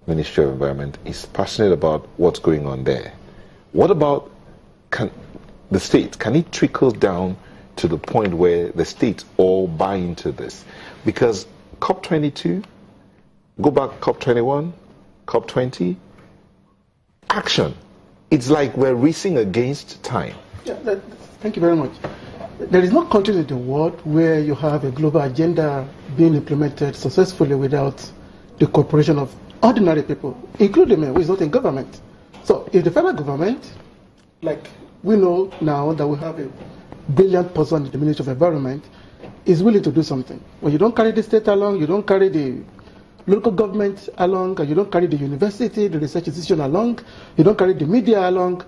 Ministry of Environment is passionate about what's going on there. What about the state? Can it trickle down to the point where the states all buy into this? Because COP22, go back COP21, COP20, action. It's like we're racing against time. Yeah, thank you very much. There is no country in the world where you have a global agenda being implemented successfully without the cooperation of ordinary people, including me, who is not in government. So if the federal government, like we know now that we have a brilliant person in the Ministry of Environment, is willing to do something. When you don't carry the state along, you don't carry the local government along, and you don't carry the university, the research institution along, you don't carry the media along,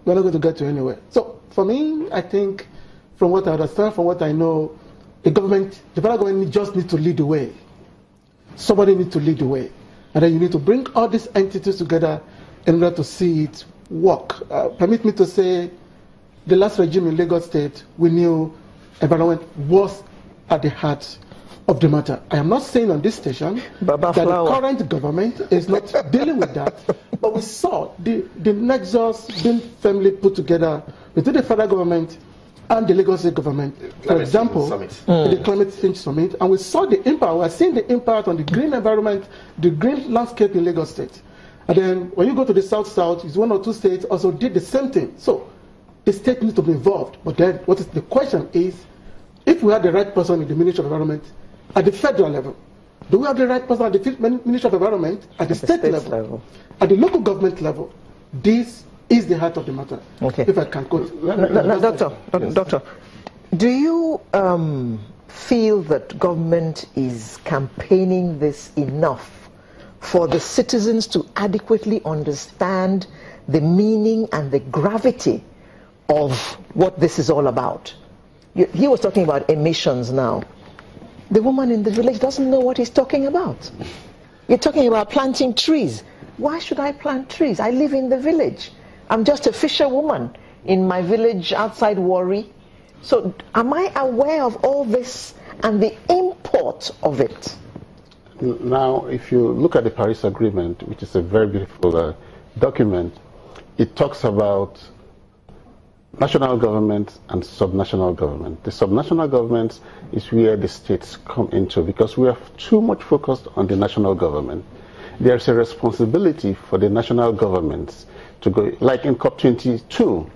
we're not going to get to anywhere. So for me, I think, from what I understand, from what I know, the federal government just needs to lead the way. Somebody needs to lead the way. And then you need to bring all these entities together in order to see it work. Permit me to say, the last regime in Lagos State, we knew environment was at the heart of the matter. I am not saying on this station that the current government is not dealing with that, but we saw the nexus being firmly put together between the federal government and the Lagos State government. For example, the Climate Change Summit, and we saw the impact, we are seeing the impact on the green environment, the green landscape in Lagos State. And then when you go to the South-South, it's one or two states also did the same thing. So the state needs to be involved. But then the question is, if we have the right person in the Ministry of Environment at the federal level, do we have the right person at the Ministry of Environment at the state level, at the local government level? This is the heart of the matter. Okay. If I can quote. Doctor, do you feel that government is campaigning this enough for the citizens to adequately understand the meaning and the gravity of what this is all about? He was talking about emissions now. The woman in the village doesn't know what he's talking about. You're talking about planting trees. Why should I plant trees? I live in the village. I'm just a fisherwoman in my village outside Warri. So am I aware of all this and the import of it? Now, if you look at the Paris Agreement, which is a very beautiful document, it talks about national governments and subnational government. The subnational governments is where the states come into, because we are too much focused on the national government. There's a responsibility for the national governments to go, like in COP22,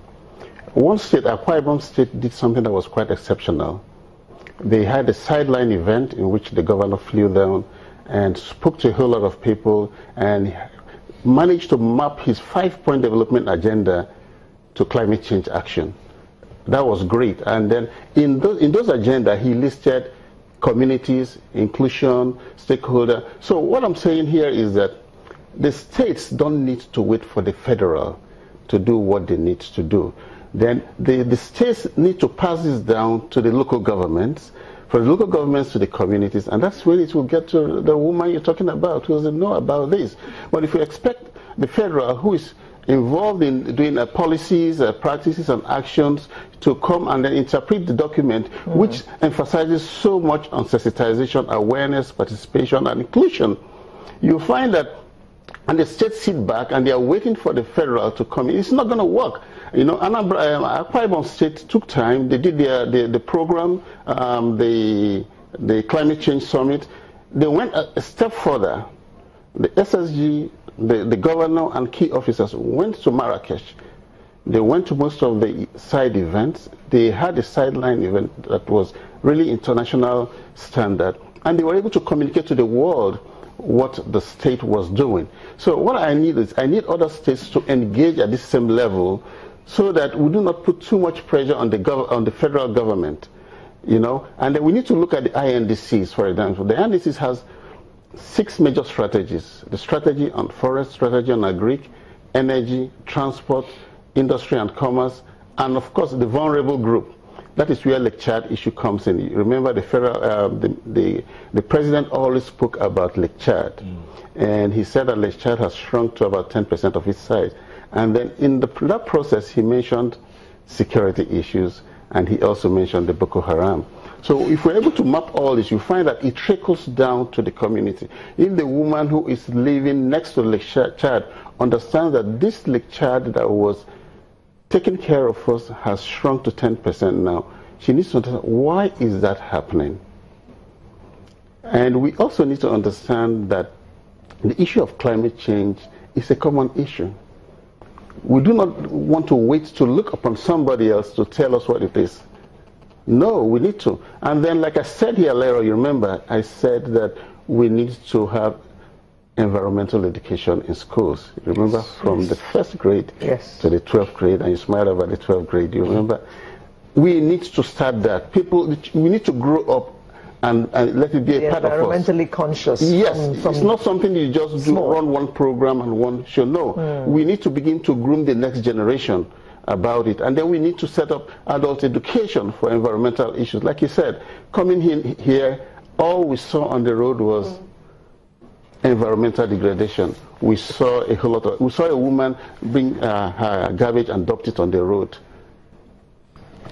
one state, Akwa Ibom State, did something that was quite exceptional. They had a sideline event in which the governor flew down and spoke to a whole lot of people and managed to map his 5-point development agenda to climate change action. That was great. And then in those agenda, he listed communities, inclusion, stakeholder. So what I'm saying here is that the states don't need to wait for the federal to do what they need to do. Then the states need to pass this down to the local governments, for the local governments to the communities, and that's when it will get to the woman you're talking about who doesn't know about this. But if you expect the federal, who is involved in doing policies, practices and actions, to come and then interpret the document, which emphasizes so much on sensitization, awareness, participation and inclusion, you find that, and the states sit back and they are waiting for the federal to come in. It's not going to work. You know, Akwa Ibom State took time. They did the program, the Climate Change Summit. They went a step further. The SSG, the governor and key officers went to Marrakech. They went to most of the side events. They had a sideline event that was really international standard. And they were able to communicate to the world what the state was doing. So what I need is, I need other states to engage at this same level so that we do not put too much pressure on the federal government, you know. And then we need to look at the INDCs, for example. The INDCs has 6 major strategies: the strategy on forest, strategy on agri, energy, transport, industry and commerce, and of course the vulnerable group. That is where Lake Chad issue comes in. You remember the federal, the president always spoke about Lake Chad, and he said that Lake Chad has shrunk to about 10% of its size. And then in that process, he mentioned security issues, and he also mentioned the Boko Haram. So if we're able to map all this, you find that it trickles down to the community. If the woman who is living next to Lake Chad understands that this Lake Chad that was taking care of us has shrunk to 10% now, she needs to understand, why is that happening? And we also need to understand that the issue of climate change is a common issue. We do not want to wait to look upon somebody else to tell us what it is. No, we need to. And then, like I said here later, you remember, I said that we need to have environmental education in schools. You remember, from the first grade to the 12th grade, and you smile about the 12th grade, you remember? We need to start that. We need to grow up and let it be a part of us. Environmentally conscious. Yes, it's not something you just do, run one program and one show. No, we need to begin to groom the next generation about it. And then we need to set up adult education for environmental issues. Like you said, coming in here, all we saw on the road was environmental degradation. We saw a whole lot of, we saw a woman bring her garbage and dump it on the road.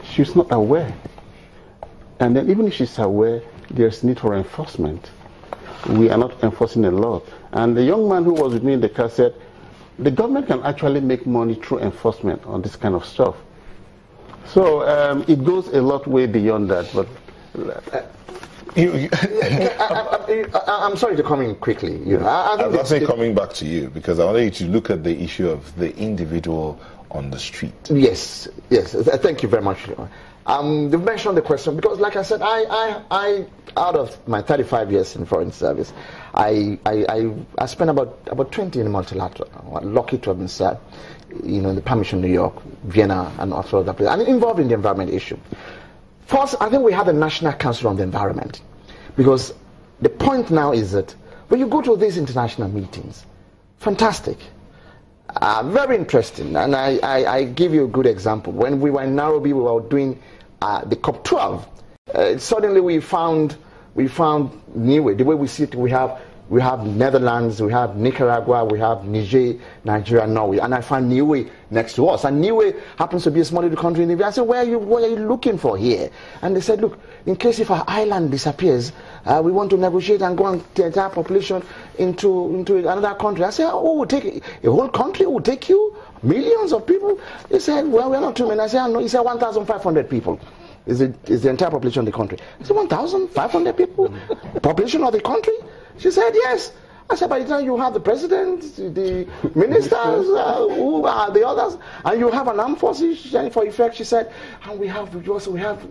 She's not aware. And then even if she's aware, there's need for enforcement. We are not enforcing a lot. And the young man who was with me in the car said, the government can actually make money through enforcement on this kind of stuff. So it goes a lot way beyond that. But I'm sorry to come in quickly. You know, I'm not saying coming back to you, because I want you to look at the issue of the individual on the street. Yes, yes. Thank you very much. You've mentioned the question, because like I said, I out of my 35 years in foreign service, I spent about 20 in multilateral. I'm lucky to have been served, you know, in the Permission, New York, Vienna, and also other places, and involved in the environment issue. First, I think we have a National Council on the Environment, because the point now is that when you go to these international meetings, fantastic, very interesting, and I give you a good example. When we were in Nairobi, we were doing the COP12. Suddenly we found Niue. The way we see it, we have Netherlands, we have Nicaragua, we have Niger, Nigeria, Norway, and I found Niue next to us. And Niue happens to be a small little country in the I said, what are you looking for here? And they said, look, in case if our island disappears, we want to negotiate and go and the entire population into another country. I said, oh, we'll take a whole country, will take you millions of people. They said, well, we're not too many. I said, no. He said 1,500 people. Is the entire population of the country. I said, 1,500 people? Population of the country? She said, yes. I said, by the time you have the president, the ministers, who are the others, and you have an armed forces, for effect, she said, and we have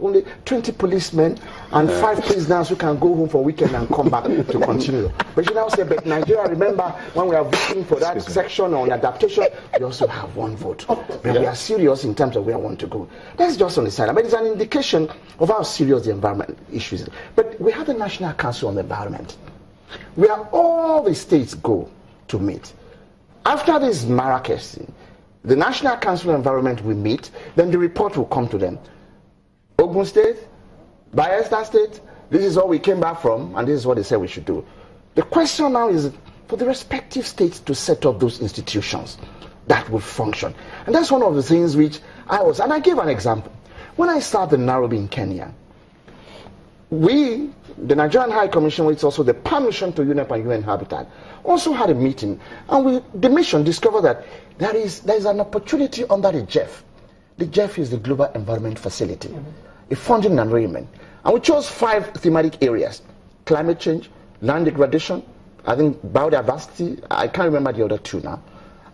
only 20 policemen and 5 prisoners who can go home for weekend and come back to continue. But she now said, but Nigeria, remember, when we are voting for that section on adaptation, we also have 1 vote. But we are serious in terms of where we want to go. That's just on the side. But it's an indication of how serious the environment issue is. But we have the National Council on the Environment, where all the states go to meet. After this Marrakech, the National Council on Environment will meet, then the report will come to them. Ogun State, Bayelsa State, this is what we came back from, and this is what they said we should do. The question now is for the respective states to set up those institutions that will function. And that's one of the things which and I gave an example. When I started in Nairobi in Kenya, the Nigerian High Commission, which is also the permission to UNEP and UN Habitat, also had a meeting, and the mission discovered that there is an opportunity under the GEF. The GEF is the Global Environment Facility, a funding arrangement, and we chose 5 thematic areas: climate change, land degradation, I think biodiversity. I can't remember the other 2 now.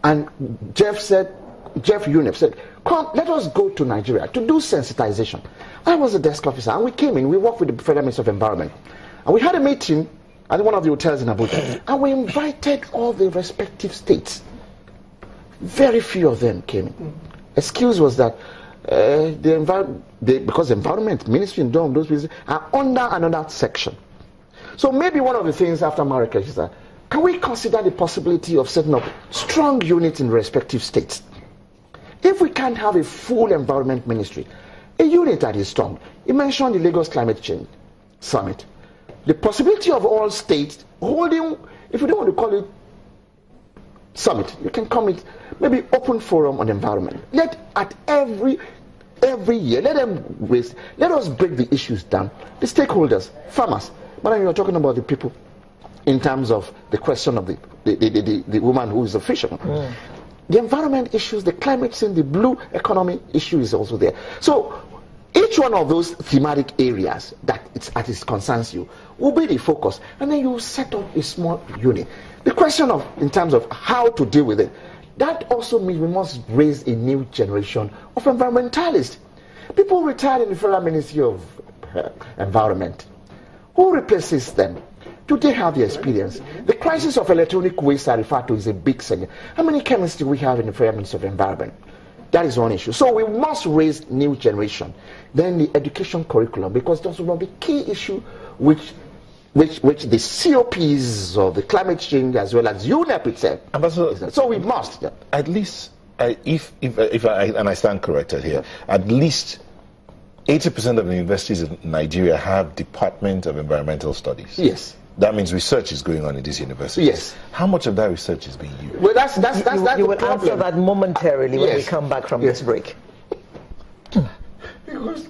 And UNEP said, come, let us go to Nigeria to do sensitization. I was a desk officer, and we came in, we worked with the Federal Ministry of Environment. And we had a meeting at one of the hotels in Abuja, and we invited all the respective states. Very few of them came in. Excuse was that because the Environment Ministry and those places are under another section. So maybe one of the things after Marrakech is that, can we consider the possibility of setting up strong units in respective states? If we can't have a full environment ministry, a unit that is strong. You mentioned the Lagos Climate Change Summit. The possibility of all states holding, if you don't want to call it summit, you can call it maybe open forum on environment. Let at every every year. Let them raise. Let us break the issues down. The stakeholders, farmers. But you're talking about the people in terms of the question of the woman who is a fisherman. The environment issues, the climate change, the blue economy issue is also there. So each one of those thematic areas that it concerns you will be the focus, and then you set up a small unit. The question of, in terms of how to deal with it, that also means we must raise a new generation of environmentalists. People retired in the Federal Ministry of Environment. Who replaces them? Do they have the experience? The crisis of electronic waste I refer to is a big thing. How many chemists do we have in the Federal Ministry of Environment? That is one issue. So we must raise new generation. Then the education curriculum, because that's one of the key issue which the COPs of the climate change as well as UNEP itself. So we must. At least, if I stand corrected here, at least 80% of the universities in Nigeria have Department of Environmental Studies. Yes. That means research is going on in these universities. Yes. How much of that research is being used? Well, that's you will answer that momentarily when we come back from this break. Because